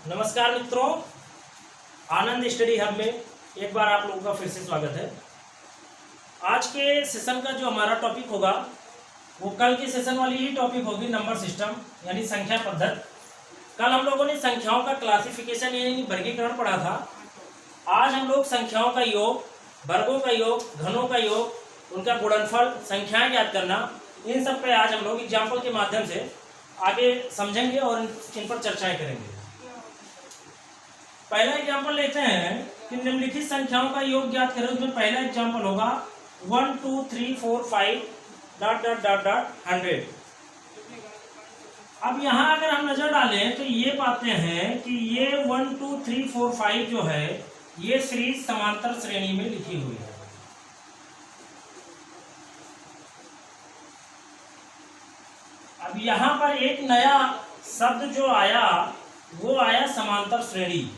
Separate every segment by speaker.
Speaker 1: नमस्कार मित्रों, आनंद study hub में एक बार आप लोगों का फिर से स्वागत है। आज के सेशन का जो हमारा टॉपिक होगा वो कल के सेशन वाली ही टॉपिक होगी, नंबर सिस्टम यानी संख्या पद्धति। कल हम लोगों ने संख्याओं का क्लासिफिकेशन यानी वर्गीकरण पढ़ा था। आज हम लोग संख्याओं का योग, वर्गों का योग, घनों का योग, उनका गुणनफल, संख्याएं ज्ञात करना, इन सब पे आज हम लोग एग्जाम्पल के माध्यम से आगे समझेंगे और इन पर चर्चाएं करेंगे। पहला एग्जाम्पल लेते हैं कि निम्नलिखित संख्याओं का योग ज्ञात करें। उसमें पहला एग्जाम्पल होगा 1 2 3 4 5 ... 100। अब यहाँ अगर हम नजर डालें तो ये पाते हैं कि ये 1 2 3 4 5 जो है ये सीरीज समांतर श्रेणी में लिखी हुई है। अब यहाँ पर एक नया शब्द जो आया वो आया समांतर श्रेणी।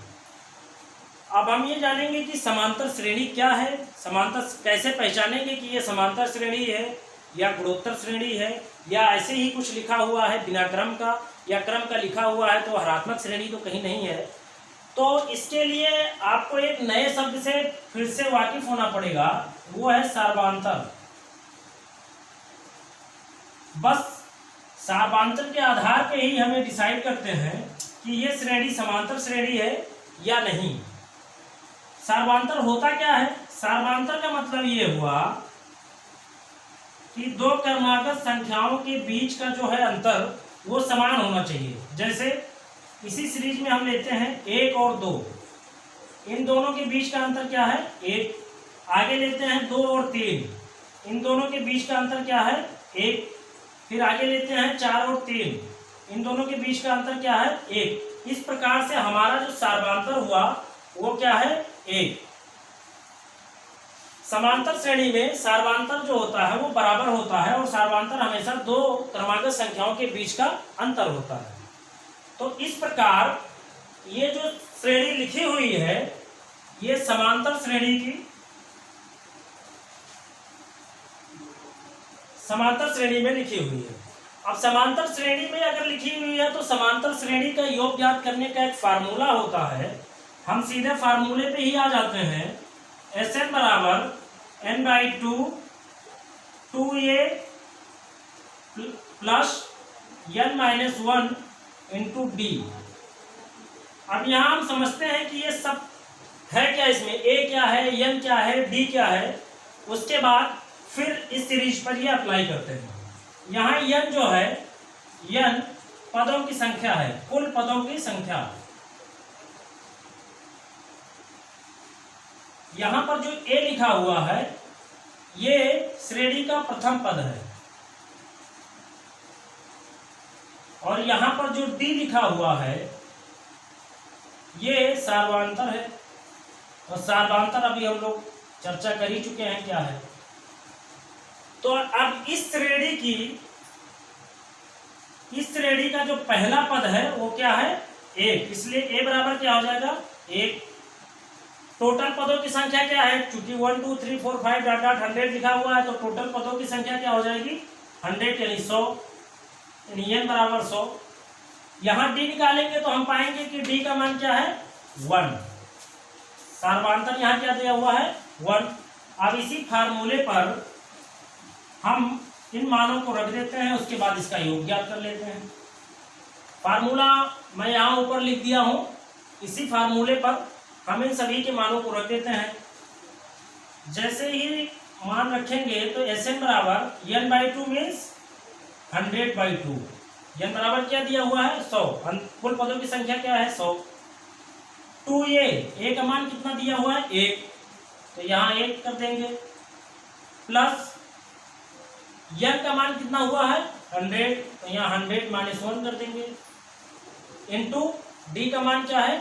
Speaker 1: अब हम ये जानेंगे कि समांतर श्रेणी क्या है, समांतर कैसे पहचानेंगे कि ये समांतर श्रेणी है या गुणोत्तर श्रेणी है या ऐसे ही कुछ लिखा हुआ है बिना क्रम का, या क्रम का लिखा हुआ है तो हरात्मक श्रेणी तो कहीं नहीं है। तो इसके लिए आपको एक नए शब्द से फिर से वाकिफ होना पड़ेगा, वो है सार्वधातुक। बस सार्वधातुक के आधार पे ही हमें डिसाइड करते हैं कि ये श्रेणी समांतर श्रेणी है या नहीं। सार्वधातुक होता क्या है? सार्वधातुक का मतलब ये हुआ कि दो क्रमागत संख्याओं के बीच का जो है अंतर वो समान होना चाहिए। जैसे इसी सीरीज में हम लेते हैं 1 और 2, इन दोनों के बीच का अंतर क्या है? 1। आगे लेते हैं 2 और 3, इन दोनों के बीच का अंतर क्या है? 1। फिर आगे लेते हैं 4 और 3, इन दोनों के बीच का अंतर क्या है? 1। इस प्रकार से हमारा जो सार्वधातुक हुआ वो क्या है? 1। समांतर श्रेणी में सार्वधातुक जो होता है वो बराबर होता है और सार्वधातुक हमेशा दो क्रमागत संख्याओं के बीच का अंतर होता है। तो इस प्रकार ये जो श्रेणी लिखी हुई है ये समांतर श्रेणी की समांतर श्रेणी में लिखी हुई है। अब समांतर श्रेणी में अगर लिखी हुई है तो समांतर श्रेणी का योग ज्ञात करने का एक फार्मूला होता है। हम सीधे फार्मूले पे ही आ जाते हैं। Sn बराबर n/2 2a plus n-1 into D. अब यहाँ हम समझते हैं कि ये सब है क्या, इसमें a क्या है, n क्या है, d क्या है। उसके बाद फिर इस सीरीज पर ये अप्लाई करते हैं। यहाँ n जो है, n पदों की संख्या है, कुल पदों की संख्या। यहाँ पर जो a लिखा हुआ है ये श्रेणी का प्रथम पद है और यहाँ पर जो d लिखा हुआ है ये सार्वधातुक है। और सार्वधातुक अभी हम लोग चर्चा कर ही चुके हैं क्या है। तो अब इस श्रेणी का जो पहला पद है वो क्या है? 1। इसलिए a बराबर क्या हो जाएगा? 1। टोटल पदों की संख्या क्या है? चूंकि 1 2 3 4 5 ... 100 लिखा हुआ है तो टोटल पदों की संख्या क्या हो जाएगी? 100 यानी 100, यानी n बराबर 100। यहाँ d निकालेंगे तो हम पाएंगे कि d का मान क्या है? 1। सार्वधातुक यहाँ क्या दिया हुआ है? 1। अब इसी फार्मूले पर हम इन मानों को रख देते हैं, उसके बाद इसका योग ज्ञात कर लेते हैं। फार्मूला मैं यहाँ ऊपर लिख दिया हूँ। इसी फार्मूले पर हम इन सभी के मानों को रख देते हैं। जैसे ही मान रखेंगे तो Sn बराबर n/2 मीन्स 100/2। n बराबर क्या दिया हुआ है? 100। कुल पदों की संख्या क्या है? 100। 2a का मान कितना दिया हुआ है? 1, तो यहाँ 1 कर देंगे। प्लस n का मान कितना हुआ है? 100, तो यहाँ 100 - 1 कर देंगे। इंटू d का मान क्या है?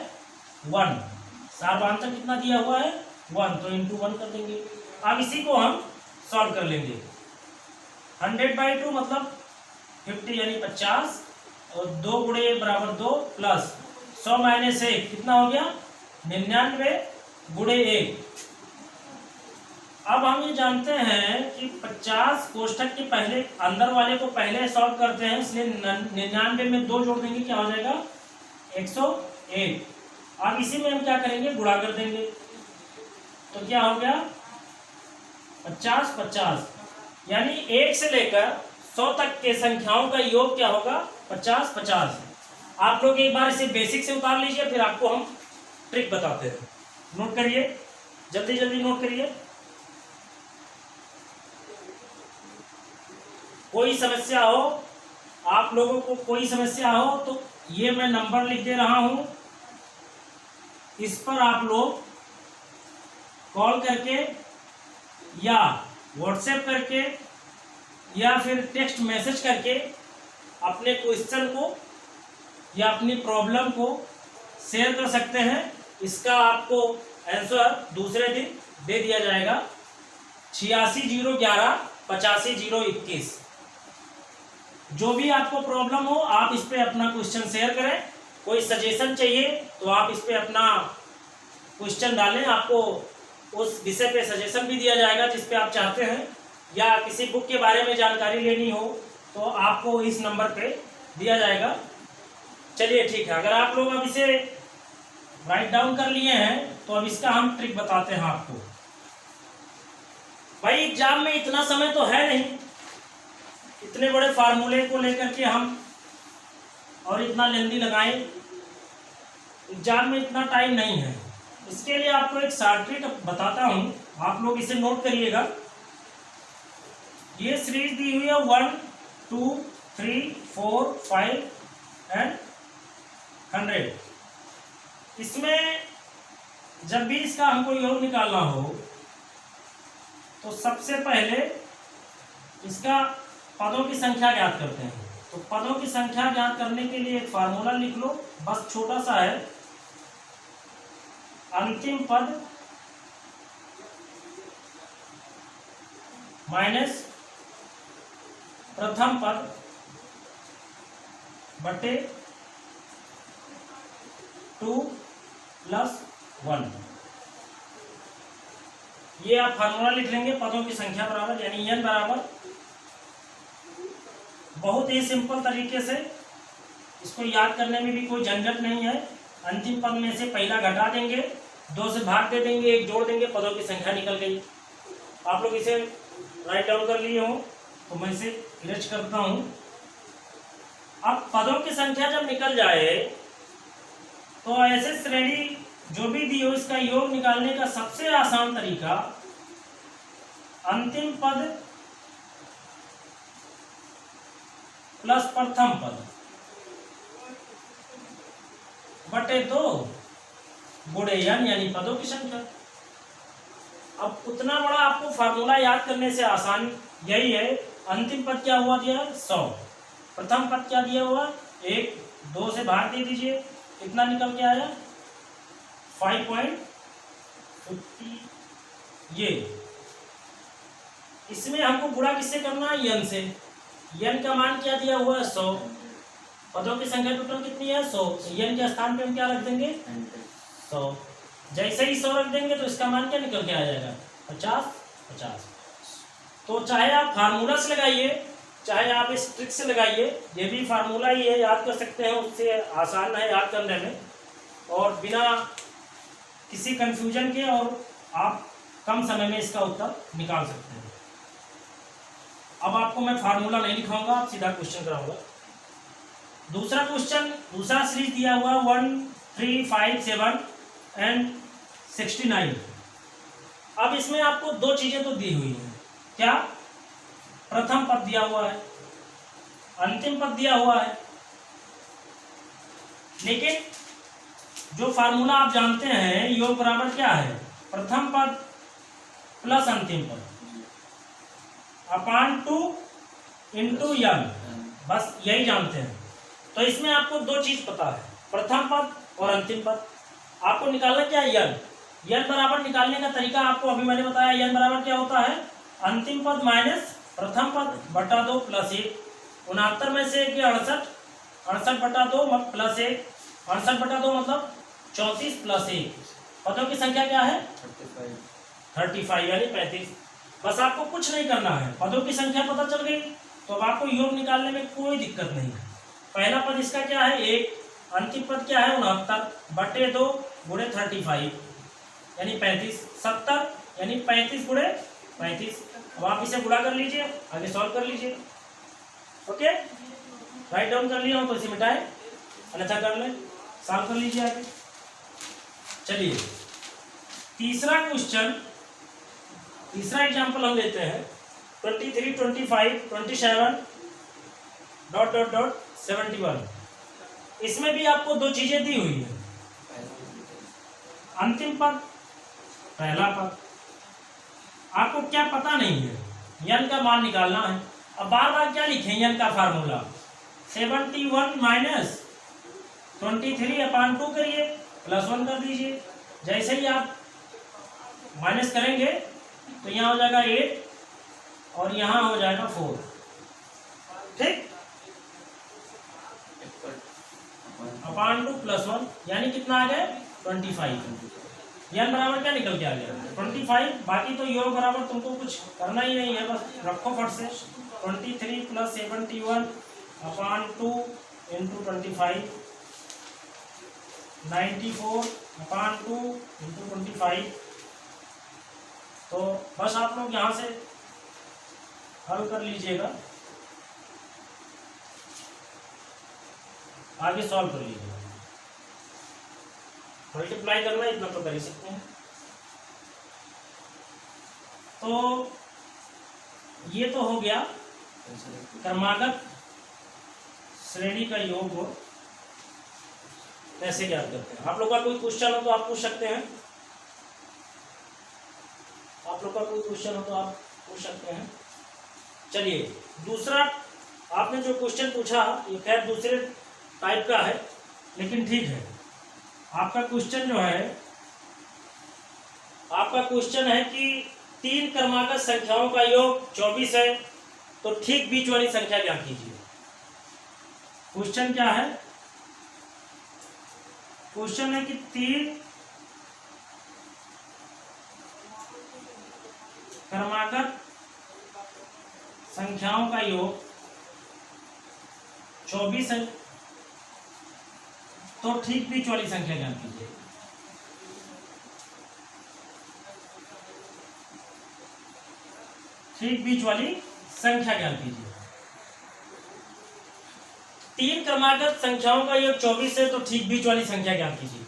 Speaker 1: 1। सार्वधातुक कितना दिया हुआ है? 1, तो इंटू 1 कर देंगे। अब इसी को हम सॉल्व कर लेंगे। 100/2 मतलब 50 यानी 50 और 2 गुणे बराबर 2 प्लस 100 - 1 कितना हो गया? 99 गुणे 1। अब हम ये जानते हैं कि 50 कोष्ठक के पहले अंदर वाले को पहले सॉल्व करते हैं, इसलिए 99 में 2 जोड़ देंगे क्या हो जाएगा? 101। 8। अब इसी में हम क्या करेंगे, गुणा कर देंगे, तो क्या हो गया 50 50, यानी 1 से लेकर 100 तक के संख्याओं का योग क्या होगा 50 50। आप लोग एक बार इसे बेसिक से उतार लीजिए, फिर आपको हम ट्रिक बताते हैं। नोट करिए, जल्दी जल्दी नोट करिए। कोई समस्या हो, आप लोगों को कोई समस्या हो तो ये मैं नंबर लिख दे रहा हूं, इस पर आप लोग कॉल करके या व्हाट्सएप करके या फिर टेक्स्ट मैसेज करके अपने क्वेश्चन को या अपनी प्रॉब्लम को शेयर कर सकते हैं। इसका आपको आंसर दूसरे दिन दे दिया जाएगा। 86 011 85 021। जो भी आपको प्रॉब्लम हो आप इस पे अपना क्वेश्चन शेयर करें। कोई सजेशन चाहिए तो आप इस पे अपना क्वेश्चन डालें, आपको उस विषय पे सजेशन भी दिया जाएगा जिस पे आप चाहते हैं, या किसी बुक के बारे में जानकारी लेनी हो तो आपको इस नंबर पे दिया जाएगा। चलिए ठीक है, अगर आप लोग अब इसे राइट डाउन कर लिए हैं तो अब इसका हम ट्रिक बताते हैं आपको। भाई एग्जाम में इतना समय तो है नहीं, इतने बड़े फार्मूले को लेकर के हम और इतना लेंदी लगाएं, एग्जाम में इतना टाइम नहीं है। इसके लिए आपको एक शॉर्टकट बताता हूं, आप लोग इसे नोट करिएगा। ये सीरीज दी हुई है 1 2 3 4 5 एंड 100। इसमें जब भी इसका हमको योग निकालना हो तो सबसे पहले इसका पदों की संख्या ज्ञात करते हैं। तो पदों की संख्या ज्ञात करने के लिए एक फार्मूला लिख लो, बस छोटा सा है। अंतिम पद माइनस प्रथम पद बटे 2 + 1। ये आप फार्मूला लिख लेंगे पदों की संख्या बराबर, यानी n बराबर, बहुत ही सिंपल तरीके से, इसको याद करने में भी कोई झंझट नहीं है। अंतिम पद में से पहला घटा देंगे, 2 से भाग दे देंगे, 1 जोड़ देंगे, पदों की संख्या निकल गई। आप लोग इसे राइट डाउन कर लिए हो तो मैं इसे इरेज करता हूं। अब पदों की संख्या जब निकल जाए तो ऐसे श्रेणी जो भी दी हो इसका योग निकालने का सबसे आसान तरीका अंतिम पद प्लस प्रथम पद बटे 2 गुणे n, यानी पदों की संख्या। अब उतना बड़ा आपको फार्मूला याद करने से आसान यही है। अंतिम पद क्या हुआ दिया 100, प्रथम पद क्या दिया हुआ 1, 2 से भाग दे दीजिए, कितना निकल के आया 5.50। ये इसमें हमको गुणा किससे करना है n से। n का मान क्या दिया हुआ है 100, पदों की संख्या टोटल कितनी है 100, तो n के स्थान पे हम क्या रख देंगे 100। जैसे ही 100 रख देंगे तो इसका मान क्या निकल के आ जाएगा 50 50। तो चाहे आप फार्मूला से लगाइए चाहे आप इस ट्रिक से लगाइए, ये भी फार्मूला ही है, याद कर सकते हैं, उससे आसान है याद करने में और बिना किसी कंफ्यूजन के, और आप कम समय में इसका उत्तर निकाल सकते हैं। अब आपको मैं फार्मूला नहीं लिखाऊंगा, आप सीधा क्वेश्चन कराऊंगा। दूसरा क्वेश्चन, दूसरा सीरीज दिया हुआ 1 3 5 7 एंड 69। अब इसमें आपको 2 चीजें तो दी हुई हैं। क्या? प्रथम पद दिया हुआ है, अंतिम पद दिया हुआ है, लेकिन जो फार्मूला आप जानते हैं योग बराबर क्या है, प्रथम पद प्लस अंतिम पद अपान 2 इंटू n, बस यही जानते हैं। तो इसमें आपको 2 चीज पता है, प्रथम पद और अंतिम पद। आपको निकालना क्या है n बराबर निकालने का तरीका आपको अभी मैंने बताया। n बराबर क्या होता है, अंतिम पद माइनस प्रथम पद बटा 2 + 1। 69 में से 68, 68 बटा 2 + 1, 68 बटा 2 मतलब 34 + 1। पदों की संख्या क्या है 35 यानी 35। बस आपको कुछ नहीं करना है, पदों की संख्या पता चल गई तो अब आपको योग निकालने में कोई दिक्कत नहीं है। पहला पद इसका क्या है 1, अंतिम पद क्या है 69, बटे 2 गुणे 35 यानी 35, 70 यानी 35 गुणे 35। अब आप इसे गुणा कर लीजिए, आगे सॉल्व कर लीजिए। ओके, राइट डाउन कर लिया हो तो इसे मिटाए, अन्यथा कर ले, सॉल्व कर लीजिए आगे। चलिए तीसरा क्वेश्चन, तीसरा एग्जांपल हम लेते हैं 23, 25, 27 ... 71। इसमें भी आपको दो चीजें दी हुई है, अंतिम पद, पहला पद। आपको क्या पता नहीं है, यन का मान निकालना है। अब बार बार क्या लिखें यन का फार्मूला, 71 माइनस 23/2 करिए, +1 कर दीजिए। जैसे ही आप माइनस करेंगे तो यहाँ हो जाएगा 8 और यहाँ हो जाएगा 4। ठीक, /2 +1 यानी कितना आ गया 25। यन बराबर क्या निकल के आ गया 25। बाकी तो योग बराबर तुमको कुछ करना ही नहीं है, बस रखो फट से। 23 + 71/2 × 25, 94/2 × 25। तो बस आप लोग यहाँ से हल कर लीजिएगा, आगे सॉल्व कर लीजिएगा। मल्टीप्लाई करना इतना तो कर ही सकते हैं। तो ये तो हो गया क्रमागत श्रेणी का योग हो कैसे ज्ञात करते हैं। आप लोग का कोई क्वेश्चन हो तो आप पूछ सकते हैं, आप लोग का कोई क्वेश्चन हो तो आप पूछ सकते हैं। चलिए दूसरा, आपने जो क्वेश्चन पूछा ये खैर दूसरे टाइप का है, लेकिन ठीक है। आपका क्वेश्चन जो है, आपका क्वेश्चन है कि 3 क्रमागत संख्याओं का योग 24 है, तो ठीक बीच वाली संख्या ज्ञात कीजिए। क्वेश्चन क्या है, क्वेश्चन है कि 3 क्रमागत संख्याओं का योग 24 है, तो ठीक बीच वाली संख्या ज्ञात कीजिए। ठीक बीच वाली संख्या ज्ञात कीजिए। 3 क्रमागत संख्याओं का योग 24 है, तो ठीक बीच वाली संख्या ज्ञात कीजिए।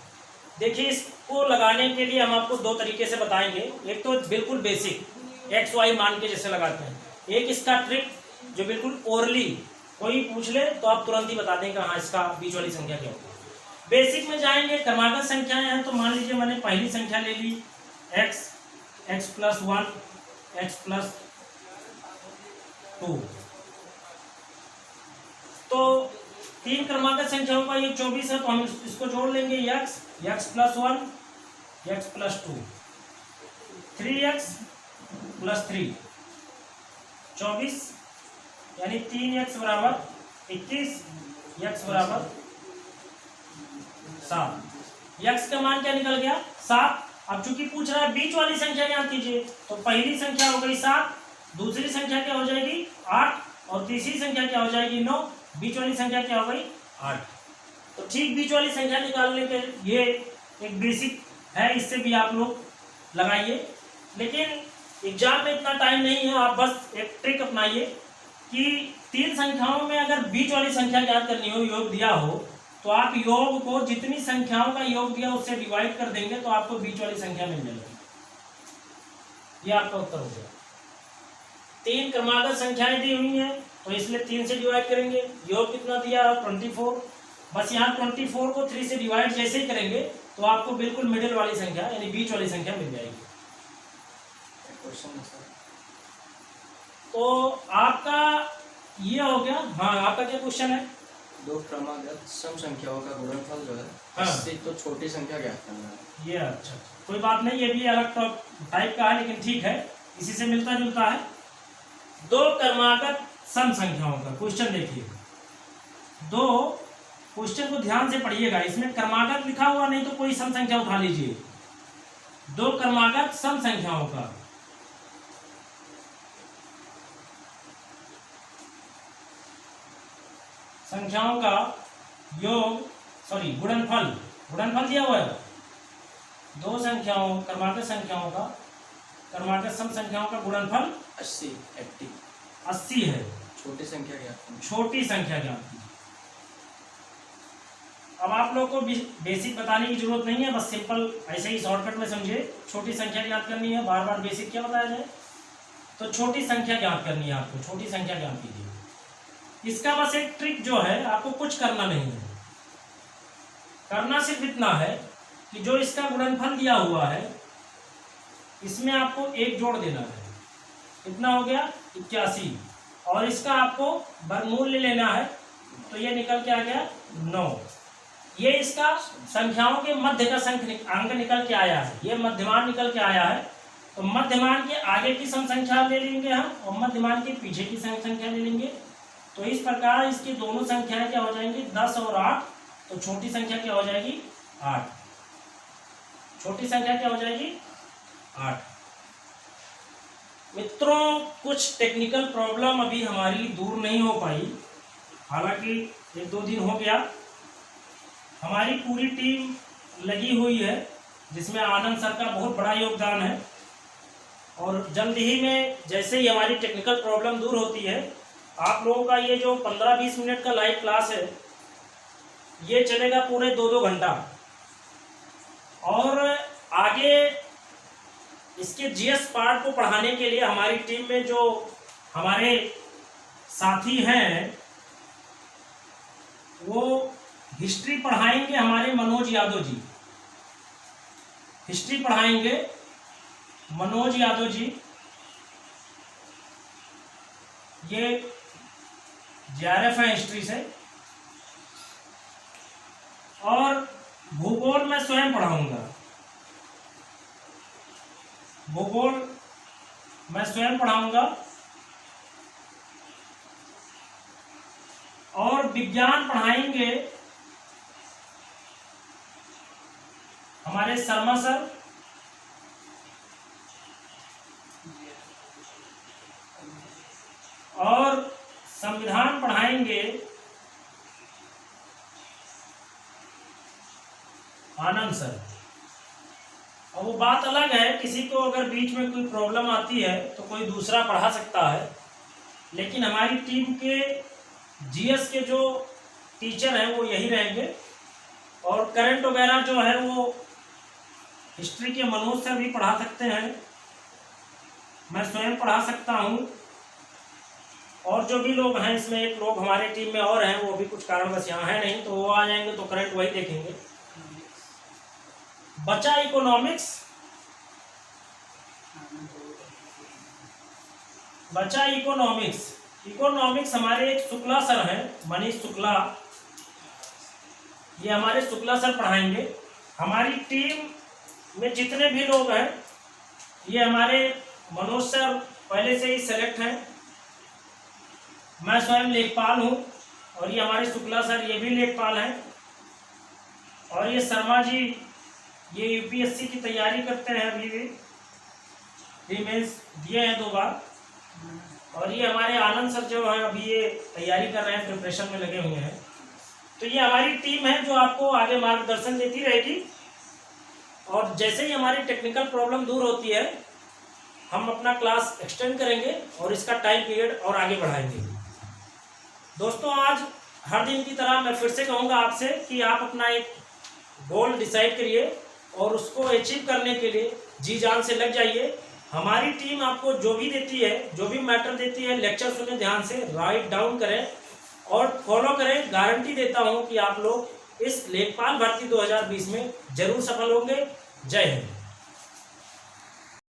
Speaker 1: देखिए इसको लगाने के लिए हम आपको 2 तरीके से बताएंगे। एक तो बिल्कुल बेसिक एक्स वाई मान के जैसे लगाते हैं, एक इसका ट्रिक जो बिल्कुल ओरली कोई पूछ ले तो आप तुरंत ही बता देंगे हाँ इसका बीच वाली संख्या क्या होगी। बेसिक में जाएंगे, क्रमागत संख्याएं हैं, तो मान लीजिए मैंने पहली संख्या ले ली x, x+1, x+2। तो 3 क्रमागत संख्याओं का योग 24 है, तो हम इसको जोड़ लेंगे x, x+1, x+2, 3x + 3, 24 यानी 3x = 21, x = 7। x का मान क्या निकल गया 7। अब चूंकि पूछ रहा है बीच वाली संख्या ज्ञात कीजिए, तो पहली संख्या हो गई 7, दूसरी संख्या क्या हो जाएगी 8 और तीसरी संख्या क्या हो जाएगी 9। बीच वाली संख्या क्या हो गई 8। तो ठीक बीच वाली संख्या निकालने के ये एक बेसिक है, इससे भी आप लोग लगाइए। लेकिन एग्जाम में इतना टाइम नहीं है, आप बस एक ट्रिक अपनाइए कि 3 संख्याओं में अगर बीच वाली संख्या ज्ञात करनी हो, योग दिया हो, तो आप योग को जितनी संख्याओं का योग दिया उससे डिवाइड कर देंगे तो आपको बीच वाली संख्या मिल जाएगी। ये आपका उत्तर हो गया। 3 क्रमागत संख्याएं दी हुई हैं, तो इसलिए 3 से डिवाइड करेंगे। योग कितना दिया 24, बस यहाँ 24 को 3 से डिवाइड जैसे ही करेंगे तो आपको बिल्कुल मिडिल वाली संख्या यानी बीच वाली संख्या मिल जाएगी। तो आपका ये हो गया। हाँ, आपका क्या क्वेश्चन है?
Speaker 2: 2 क्रमागत सम संख्याओं का गुणनफल जो है,
Speaker 1: हाँ,
Speaker 2: इससे तो छोटी संख्या ज्ञात करना है।
Speaker 1: ये अच्छा, कोई बात नहीं, ये भी अलग टाइप का है, लेकिन ठीक है, इसी से मिलता जुलता है। 2 क्रमागत सम संख्याओं का क्वेश्चन देखिए। 2 क्वेश्चन को ध्यान से पढ़िएगा, इसमें क्रमागत लिखा हुआ नहीं तो कोई सम संख्या उठा लीजिए। 2 क्रमागत सम संख्याओं का योग, गुणनफल गुणनफल दिया हुआ है दो संख्याओं क्रमागत संख्याओं का, क्रमागत सम संख्याओं का गुणनफल 80 है।
Speaker 2: छोटी संख्या क्या?
Speaker 1: छोटी संख्या ज्ञात कीजिए। अब आप लोगों को बेसिक बताने की जरूरत नहीं है, बस सिंपल ऐसे ही शॉर्टकट में समझिए। छोटी संख्या ज्ञात करनी है, बार बार बेसिक क्या बताया जाए, तो छोटी संख्या ज्ञात करनी है आपको। छोटी संख्या ज्ञात कीजिए। इसका बस एक ट्रिक जो है, आपको कुछ करना नहीं है, करना सिर्फ इतना है कि जो इसका गुणनफल दिया हुआ है इसमें आपको एक जोड़ देना है। कितना हो गया? 81। और इसका आपको वर्गमूल लेना है, तो ये निकल के आ गया 9। ये इसका संख्याओं के मध्य का अंक निकल के आया है, ये मध्यमान निकल के आया है। तो मध्यमान के आगे की सम संख्या ले लेंगे हम, और मध्यमान के पीछे की सम संख्या ले लेंगे। तो इस प्रकार इसकी दोनों संख्याएं क्या हो जाएंगी? 10 और 8। तो छोटी संख्या क्या हो जाएगी? 8। छोटी संख्या क्या हो जाएगी? 8। मित्रों, कुछ टेक्निकल प्रॉब्लम अभी हमारी दूर नहीं हो पाई, हालांकि 1-2 दिन हो गया। हमारी पूरी टीम लगी हुई है, जिसमें आनंद सर का बहुत बड़ा योगदान है। और जल्द ही में जैसे ही हमारी टेक्निकल प्रॉब्लम दूर होती है, आप लोगों का ये जो 15-20 मिनट का लाइव क्लास है, ये चलेगा पूरे 2-2 घंटा। और आगे इसके जीएस पार्ट को पढ़ाने के लिए हमारी टीम में जो हमारे साथी हैं, वो हिस्ट्री पढ़ाएंगे हमारे मनोज यादव जी। हिस्ट्री पढ़ाएंगे मनोज यादव जी। ये जेआरएफ है हिस्ट्री से। और भूगोल मैं स्वयं पढ़ाऊंगा। भूगोल मैं स्वयं पढ़ाऊंगा। और विज्ञान पढ़ाएंगे हमारे शर्मा सर। और संविधान पढ़ाएंगे आनंद सर। और वो बात अलग है, किसी को अगर बीच में कोई प्रॉब्लम आती है तो कोई दूसरा पढ़ा सकता है, लेकिन हमारी टीम के जीएस के जो टीचर हैं वो यही रहेंगे। और करंट वगैरह जो है वो हिस्ट्री के मनोज सर भी पढ़ा सकते हैं, मैं स्वयं पढ़ा सकता हूँ। और जो भी लोग हैं, इसमें एक लोग हमारे टीम में और हैं, वो भी कुछ कारणवश यहाँ है नहीं, तो वो आ जाएंगे तो करंट वही देखेंगे। बचा इकोनॉमिक्स। बचा इकोनॉमिक्स। इकोनॉमिक्स हमारे एक शुक्ला सर हैं, मनीष शुक्ला, ये हमारे शुक्ला सर पढ़ाएंगे। हमारी टीम में जितने भी लोग हैं, ये हमारे मनोज सर पहले से ही सेलेक्ट हैं, मैं स्वयं लेखपाल हूँ, और ये हमारे शुक्ला सर ये भी लेखपाल हैं। और ये शर्मा जी, ये यूपीएससी की तैयारी करते हैं, अभी भी प्रीमेंस दिए हैं 2 बार। और ये हमारे आनंद सर जो है, अभी ये तैयारी कर रहे हैं, प्रिपरेशन में लगे हुए हैं। तो ये हमारी टीम है जो आपको आगे मार्गदर्शन देती रहेगी। और जैसे ही हमारी टेक्निकल प्रॉब्लम दूर होती है, हम अपना क्लास एक्सटेंड करेंगे और इसका टाइम पीरियड और आगे बढ़ाएंगे। दोस्तों, आज हर दिन की तरह मैं फिर से कहूँगा आपसे कि आप अपना एक गोल डिसाइड करिए और उसको अचीव करने के लिए जी जान से लग जाइए। हमारी टीम आपको जो भी देती है, जो भी मैटर देती है, लेक्चर सुने ध्यान से, राइट डाउन करें और फॉलो करें। गारंटी देता हूं कि आप लोग इस लेखपाल भर्ती 2020 में जरूर सफल होंगे। जय हिंद।